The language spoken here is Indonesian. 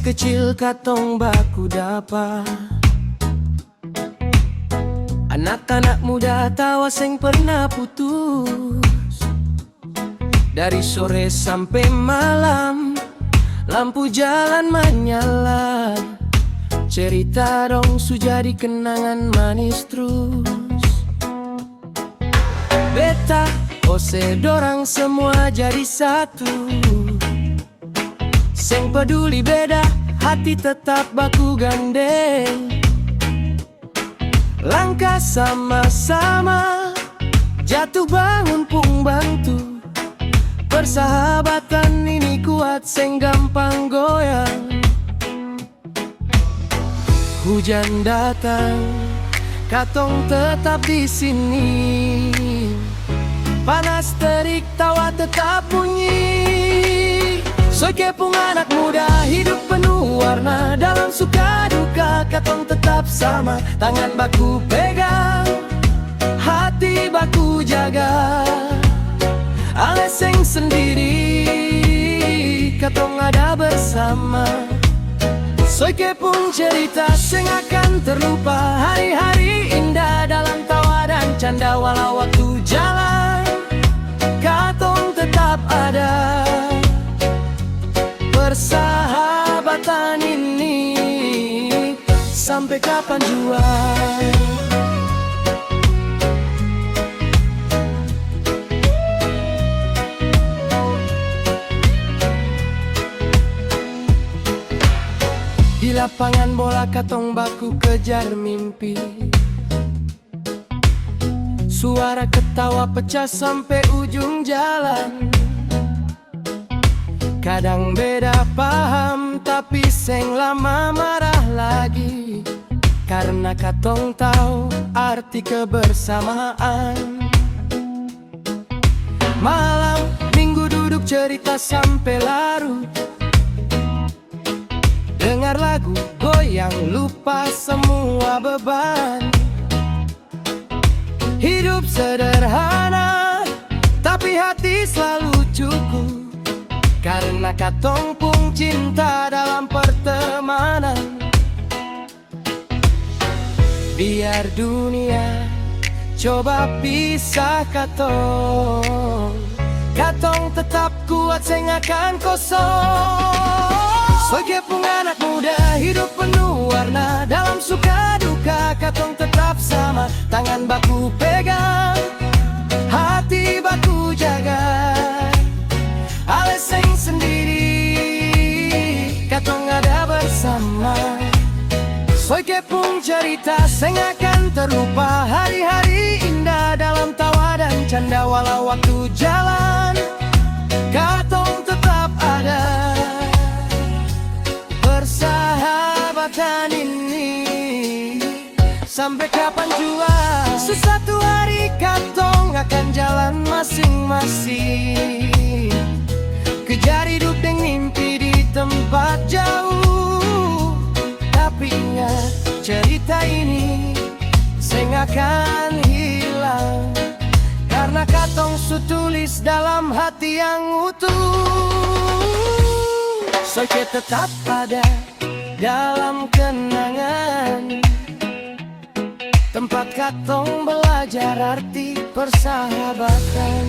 kecil katong baku dapat. Anak-anak muda tawa seng pernah putus. Dari sore sampai malam lampu jalan menyala. Cerita dong su jadi kenangan manis terus. Beta, Ose, dorang semua jadi satu. Seng peduli beda, hati tetap baku gandeng. Langkah sama-sama, jatuh bangun pung bantu. Persahabatan ini kuat seng gampang goyang. Hujan datang, katong tetap di sini. Panas terik, tawa tetap bunyi. Soy kepung anak muda, hidup penuh warna. Dalam suka duka, katong tetap sama. Tangan baku pegang, hati baku jaga. Ale seng sendiri, katong ada bersama. Soy kepung cerita seng akan terlupa. Hari-hari indah dalam tawa dan canda. Walau waktu jalan, katong tetap ada. Persahabatan ini sampai kapan jua. Di lapangan bola katong baku kejar mimpi. Suara ketawa pecah sampai ujung jalan. Kadang beda paham tapi seng lama marah lagi. Karena katong tahu arti kebersamaan. Malam minggu duduk cerita sampai larut. Dengar lagu goyang lupa semua beban. Hidup sederhana tapi hati selalu cukup. Karena katong pung cinta dalam pertemanan. Biar dunia coba pisah katong, katong tetap kuat seng akan kosong. Soy kepung anak muda, hidup penuh warna. Dalam suka duka, katong tetap sama. Tangan baku pegang, hati baku jaga. Ale seng sendiri, katong ada bersama. Soy kepung cerita seng akan terlupa. Hari-hari indah dalam tawa dan canda. Walau waktu jalan, katong tetap ada. Persahabatan ini sampai kapan jua. Sesuatu hari katong akan jalan masing-masing. Kejar hidup dengan mimpi di tempat jauh. Tapi ingat cerita ini seng akan hilang. Karena katong su tulis dalam hati yang utuh. Soy tetap ada dalam kenangan. Tempat katong belajar arti persahabatan.